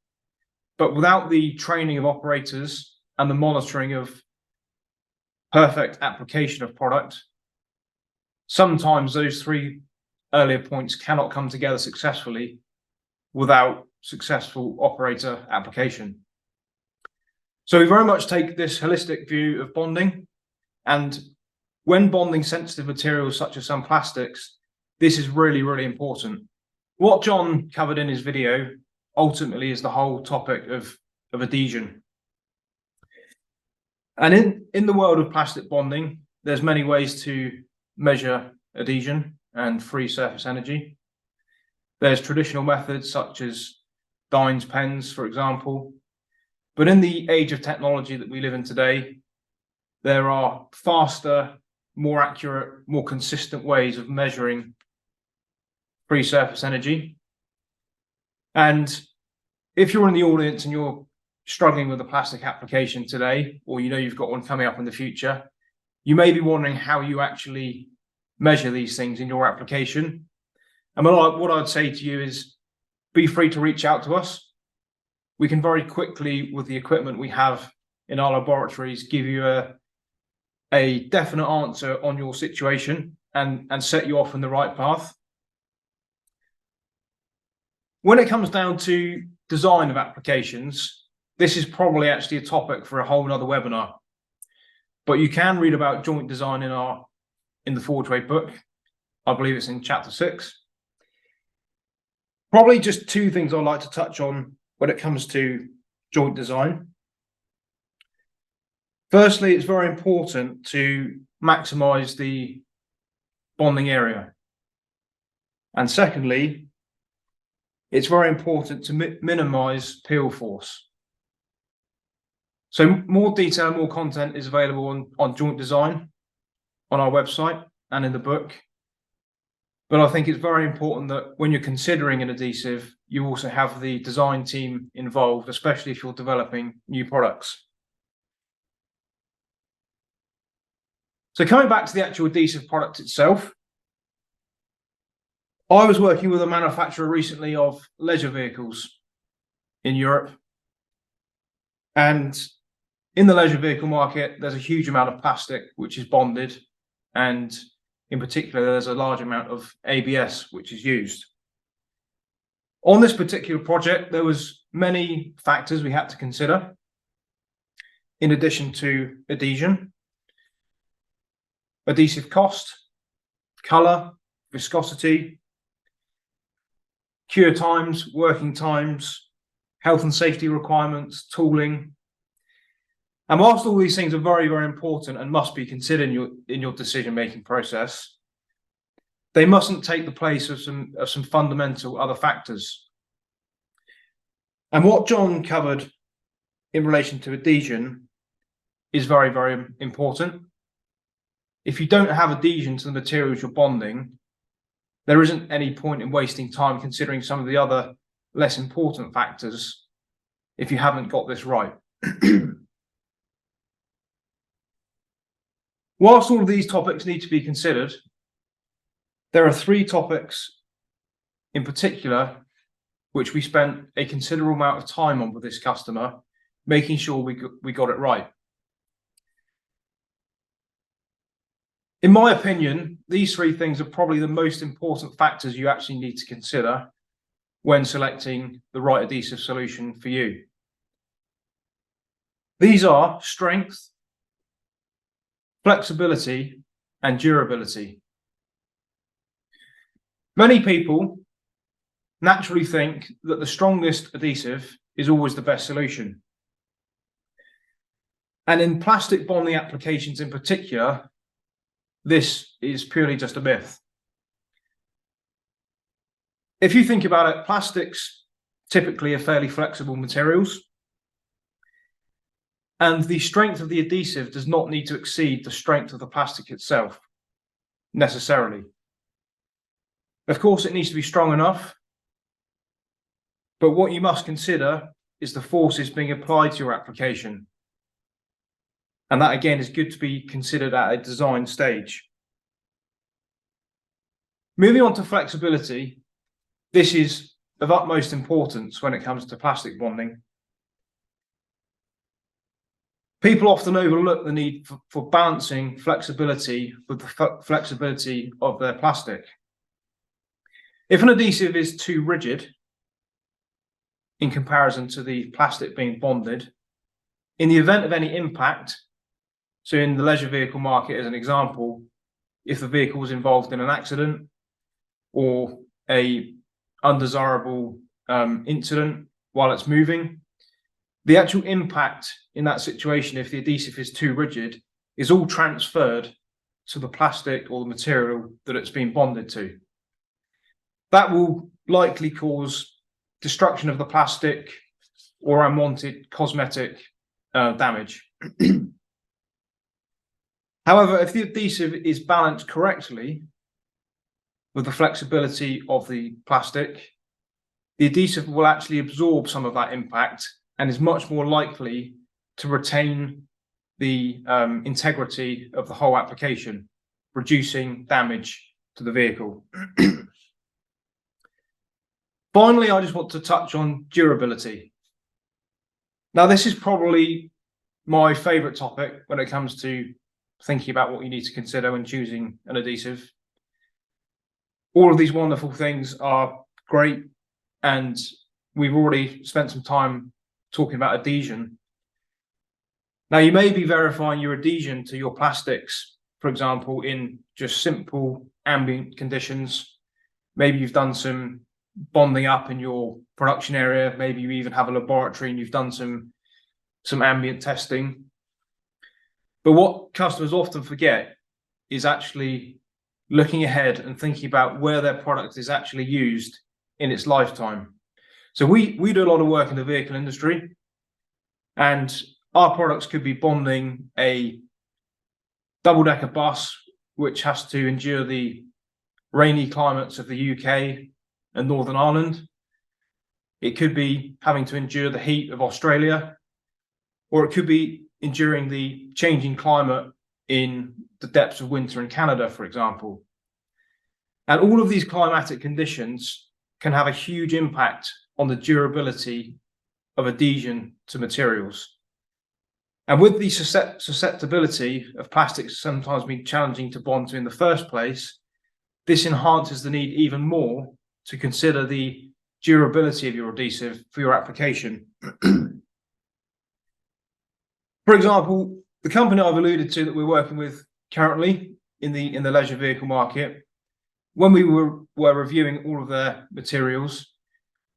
but without the training of operators and the monitoring of perfect application of product, sometimes those 3 earlier points cannot come together successfully without successful operator application. So we very much take this holistic view of bonding, and when bonding sensitive materials such as some plastics, this is really, really important. What John covered in his video ultimately is the whole topic of adhesion. And in the world of plastic bonding, there's many ways to measure adhesion and free surface energy. There's traditional methods such as Dines pens, for example. But in the age of technology that we live in today, there are faster, more accurate, more consistent ways of measuring free surface energy. And if you're in the audience and you're struggling with a plastic application today, or you know you've got one coming up in the future, you may be wondering how you actually measure these things in your application. And what I'd say to you is be free to reach out to us. We can very quickly, with the equipment we have in our laboratories, give you a definite answer on your situation and set you off in the right path. When it comes down to design of applications, this is probably actually a topic for a whole nother webinar. But you can read about joint design in our in the Forge Way book. I believe it's in chapter 6. Probably just two things I'd like to touch on when it comes to joint design. Firstly, it's very important to maximize the bonding area. And secondly, it's very important to minimize peel force. So more detail, more content is available on joint design on our website and in the book. But I think it's very important that when you're considering an adhesive, you also have the design team involved, especially if you're developing new products. So coming back to the actual adhesive product itself, I was working with a manufacturer recently of leisure vehicles in Europe. And in the leisure vehicle market, there's a huge amount of plastic which is bonded, and in particular, there's a large amount of ABS which is used. On this particular project, there was many factors we had to consider in addition to adhesion, adhesive cost, color, viscosity, cure times, working times, health and safety requirements, tooling. And whilst all these things are very, very important and must be considered in your decision-making process, they mustn't take the place of some fundamental other factors. And what John covered in relation to adhesion is very, very important. If you don't have adhesion to the materials you're bonding, there isn't any point in wasting time considering some of the other less important factors if you haven't got this right. Whilst all of these topics need to be considered, there are three topics in particular which we spent a considerable amount of time on with this customer, making sure we got it right. In my opinion, these three things are probably the most important factors you actually need to consider when selecting the right adhesive solution for you. These are strength, flexibility, and durability. Many people naturally think that the strongest adhesive is always the best solution. And in plastic bonding applications in particular, this is purely just a myth. If you think about it, plastics typically are fairly flexible materials, and the strength of the adhesive does not need to exceed the strength of the plastic itself, necessarily. Of course, it needs to be strong enough, but what you must consider is the forces being applied to your application. And that, again, is good to be considered at a design stage. Moving on to flexibility, this is of utmost importance when it comes to plastic bonding. People often overlook the need for balancing flexibility with the flexibility of their plastic. If an adhesive is too rigid in comparison to the plastic being bonded, in the event of any impact, so in the leisure vehicle market as an example, if the vehicle was involved in an accident or a undesirable incident while it's moving, the actual impact in that situation, if the adhesive is too rigid, is all transferred to the plastic or the material that it's been bonded to. That will likely cause destruction of the plastic or unwanted cosmetic damage. However, if the adhesive is balanced correctly with the flexibility of the plastic, the adhesive will actually absorb some of that impact and is much more likely to retain the integrity of the whole application, reducing damage to the vehicle. Finally, I just want to touch on durability. Now, this is probably my favorite topic when it comes to thinking about what you need to consider when choosing an adhesive. All of these wonderful things are great, and we've already spent some time talking about adhesion. Now, you may be verifying your adhesion to your plastics, for example, in just simple ambient conditions. Maybe you've done some bonding up in your production area. Maybe you even have a laboratory and you've done some ambient testing. But what customers often forget is actually looking ahead and thinking about where their product is actually used in its lifetime. So we do a lot of work in the vehicle industry, and our products could be bonding a double-decker bus, which has to endure the rainy climates of the UK and Northern Ireland. It could be having to endure the heat of Australia, or it could be enduring the changing climate in the depths of winter in Canada, for example. And all of these climatic conditions can have a huge impact on the durability of adhesion to materials. And with the susceptibility of plastics sometimes being challenging to bond to in the first place, this enhances the need even more to consider the durability of your adhesive for your application. For example, the company I've alluded to that we're working with currently in the leisure vehicle market, when we were reviewing all of their materials,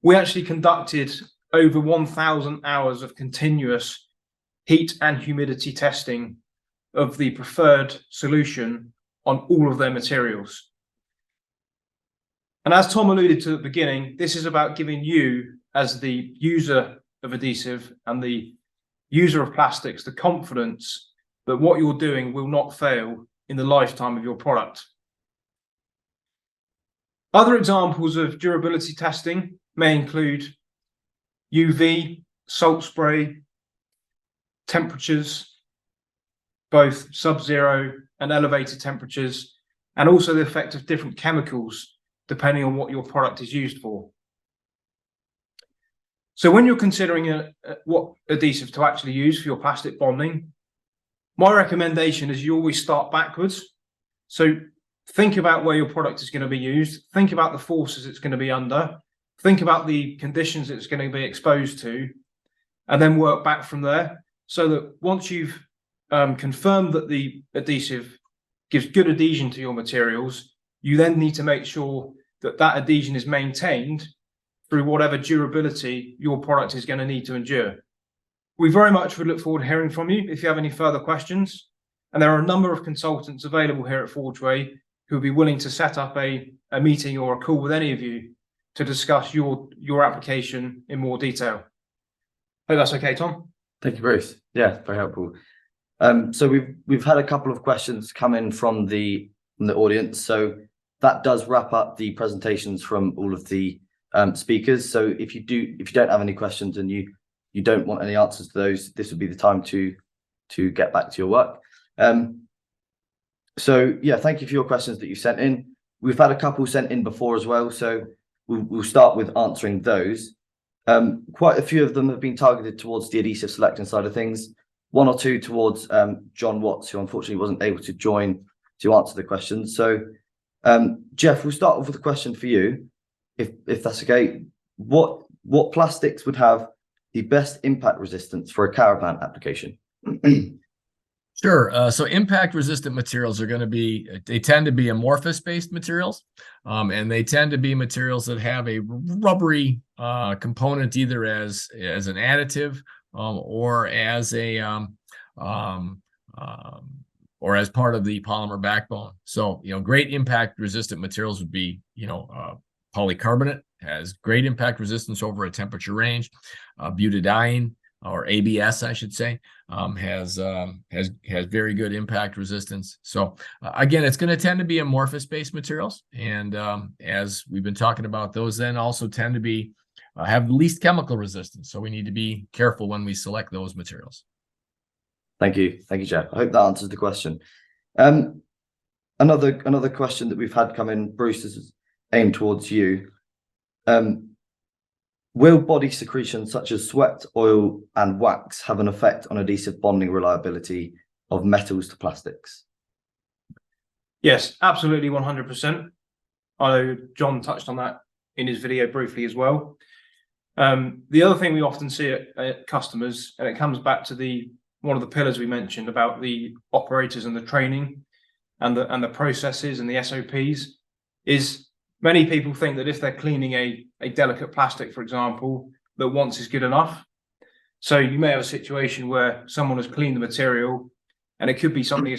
we actually conducted over 1,000 hours of continuous heat and humidity testing of the preferred solution on all of their materials. And as Tom alluded to at the beginning, this is about giving you, as the user of adhesive and the user of plastics, the confidence that what you're doing will not fail in the lifetime of your product. Other examples of durability testing may include UV, salt spray, temperatures, both sub-zero and elevated temperatures, and also the effect of different chemicals depending on what your product is used for. So when you're considering what adhesive to actually use for your plastic bonding, my recommendation is you always start backwards. So think about where your product is going to be used, think about the forces it's going to be under, think about the conditions it's going to be exposed to, and then work back from there, so that once you've confirmed that the adhesive gives good adhesion to your materials, you then need to make sure that that adhesion is maintained through whatever durability your product is going to need to endure. We very much would look forward to hearing from you if you have any further questions. And there are a number of consultants available here at Forgeway who would be willing to set up a meeting or a call with any of you to discuss your application in more detail. Hope that's okay, Tom. Thank you, Bruce. Yeah, very helpful. So we've had a couple of questions come in from the audience. So that does wrap up the presentations from all of the speakers. So if you don't have any questions and you don't want any answers to those, this would be the time to get back to your work. So yeah, thank you for your questions that you sent in. We've had a couple sent in before as well, so we'll start with answering those. Quite a few of them have been targeted towards the adhesive selection side of things. One or two towards John Watts, who unfortunately wasn't able to join to answer the questions. So Jeff, we'll start off with a question for you, if that's okay. What plastics would have the best impact resistance for a caravan application? Sure. So impact resistant materials are going to be, they tend to be amorphous based materials, and they tend to be materials that have a rubbery component, either as an additive or as a or as part of the polymer backbone. So, great impact resistant materials would be, polycarbonate has great impact resistance over a temperature range. Butadiene, or ABS, I should say, has very good impact resistance. So again, it's going to tend to be amorphous-based materials, and as we've been talking about, those then also tend to be have least chemical resistance. So we need to be careful when we select those materials. Thank you, Jeff. I hope that answers the question. Another question that we've had come in, Bruce, is aimed towards you. Will body secretions such as sweat, oil, and wax have an effect on adhesive bonding reliability of metals to plastics? Yes, absolutely, 100%. I know John touched on that in his video briefly as well. The other thing we often see at customers, and it comes back to one of the pillars we mentioned about the operators and the training, and the processes and the SOPs is many people think that if they're cleaning a delicate plastic, for example, that once is good enough. So you may have a situation where someone has cleaned the material, and it could be something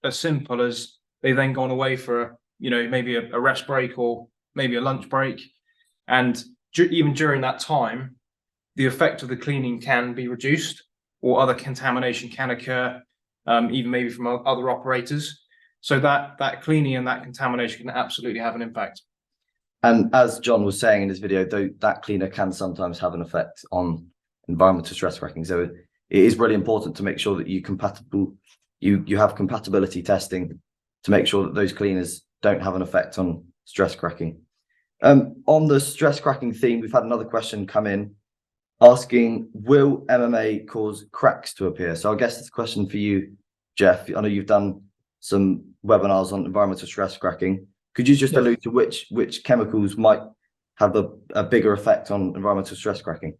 as simple as they've then gone away for maybe a rest break or maybe a lunch break, and even during that time, the effect of the cleaning can be reduced, or other contamination can occur, even maybe from other operators. So that cleaning and that contamination can absolutely have an impact. And as John was saying in his video, though, that cleaner can sometimes have an effect on environmental stress cracking. So it is really important to make sure that you have compatibility testing to make sure that those cleaners don't have an effect on stress cracking. On the stress cracking theme, we've had another question come in asking, will MMA cause cracks to appear? So I guess it's a question for you, Jeff. I know you've done some webinars on environmental stress cracking. Could you just allude to which chemicals might have a bigger effect on environmental stress cracking?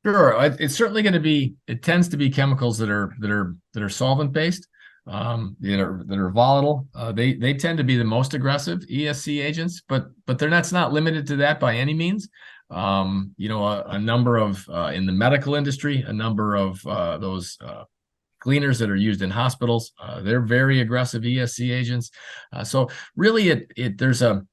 Sure, it's certainly going to be. It tends to be chemicals that are solvent based, that are volatile. They tend to be the most aggressive ESC agents, but that's not limited to that by any means. A number of in the medical industry, a number of those cleaners that are used in hospitals, they're very aggressive ESC agents. So really, there's a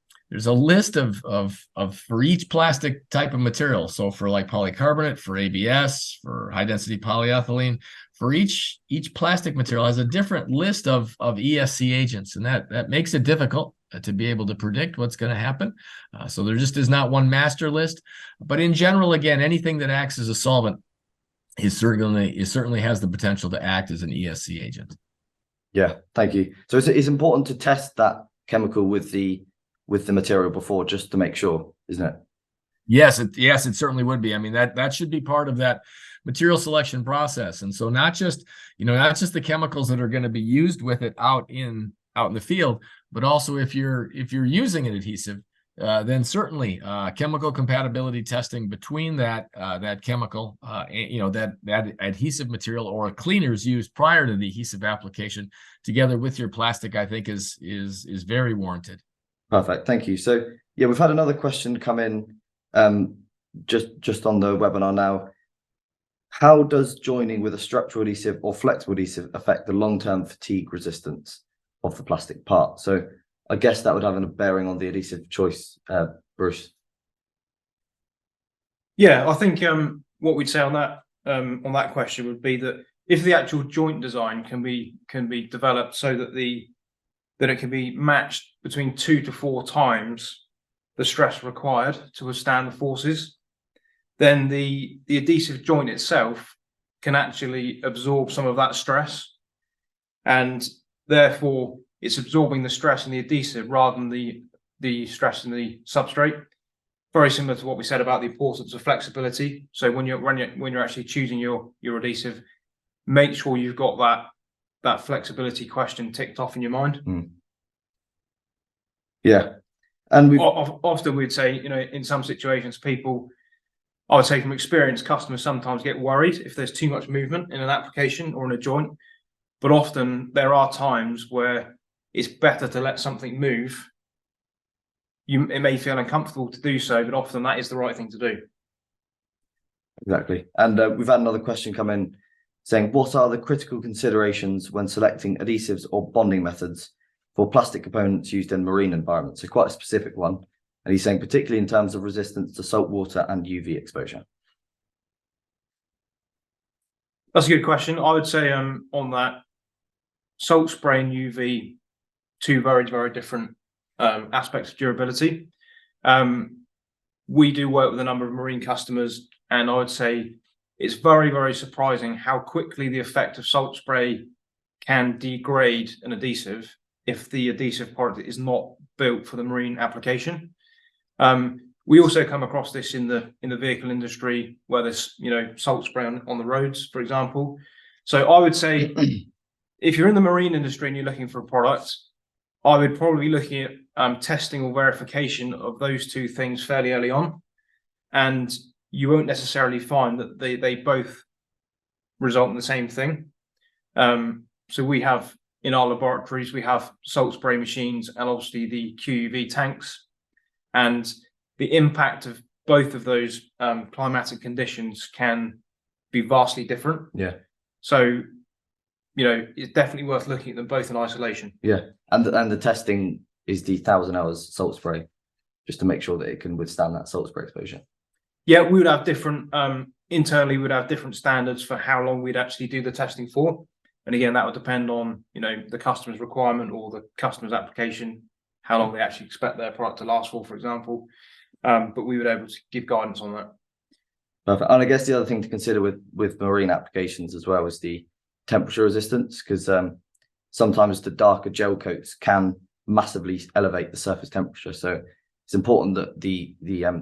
list of for each plastic type of material. So for like polycarbonate, for ABS, for high density polyethylene, for each plastic material has a different list of ESC agents, and that makes it difficult to be able to predict what's going to happen. So there just is not one master list. But in general, again, anything that acts as a solvent certainly has the potential to act as an ESC agent. Yeah, thank you. So it's important to test that chemical with the material before, just to make sure, isn't it? Yes, it certainly would be. I mean, that should be part of that material selection process. And so not just the chemicals that are going to be used with it out in the field, but also if you're using an adhesive, then certainly chemical compatibility testing between that chemical, that adhesive material or cleaners used prior to the adhesive application, together with your plastic, I think is very warranted. Perfect, thank you. So yeah, we've had another question come in just on the webinar now. How does joining with a structural adhesive or flexible adhesive affect the long-term fatigue resistance of the plastic part? So I guess that would have a bearing on the adhesive choice, Bruce. Yeah, I think what we'd say on that question would be that if the actual joint design can be developed so that it can be matched between 2 to 4 times the stress required to withstand the forces, then the adhesive joint itself can actually absorb some of that stress, and therefore it's absorbing the stress in the adhesive rather than the stress in the substrate. Very similar to what we said about the importance of flexibility. So when you're actually choosing your adhesive, make sure you've got that flexibility question ticked off in your mind. Yeah, and often we'd say, in some situations, I would say from experience, customers sometimes get worried if there's too much movement in an application or in a joint. But often there are times where it's better to let something move. It may feel uncomfortable to do so, but often that is the right thing to do. Exactly. And we've had another question come in saying, what are the critical considerations when selecting adhesives or bonding methods for plastic components used in marine environments? So quite a specific one. And he's saying particularly in terms of resistance to salt water and UV exposure. That's a good question. I would say on that, salt spray and UV, two very, very different aspects of durability. We do work with a number of marine customers, and I would say it's very, very surprising how quickly the effect of salt spray can degrade an adhesive if the adhesive product is not built for the marine application. We also come across this in the vehicle industry where there's salt spray on the roads, for example. So I would say if you're in the marine industry and you're looking for a product, I would probably be looking at testing or verification of those two things fairly early on, and you won't necessarily find that they both result in the same thing. So we have in our laboratories, we have salt spray machines and obviously the QUV tanks. And the impact of both of those climatic conditions can be vastly different. Yeah. So, you know, it's definitely worth looking at them both in isolation. Yeah. And the testing is the 1,000 hours salt spray, just to make sure that it can withstand that salt spray exposure. Yeah, we would have different, internally, we'd have different standards for how long we'd actually do the testing for. And again, that would depend on, you know, the customer's requirement or the customer's application, how long they actually expect their product to last for example. But we would be able to give guidance on that. Perfect. And I guess the other thing to consider with marine applications as well is the temperature resistance, because sometimes the darker gel coats can massively elevate the surface temperature. So it's important that the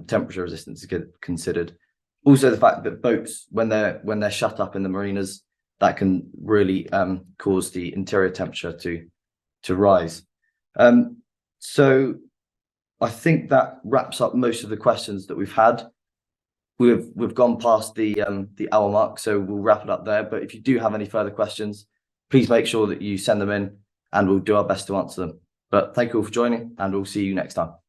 temperature resistance is considered. Also, the fact that boats, when they're shut up in the marinas, that can really cause the interior temperature to rise. So I think that wraps up most of the questions that we've had. We've gone past the hour mark, so we'll wrap it up there. But if you do have any further questions, please make sure that you send them in, and we'll do our best to answer them. But thank you all for joining, and we'll see you next time.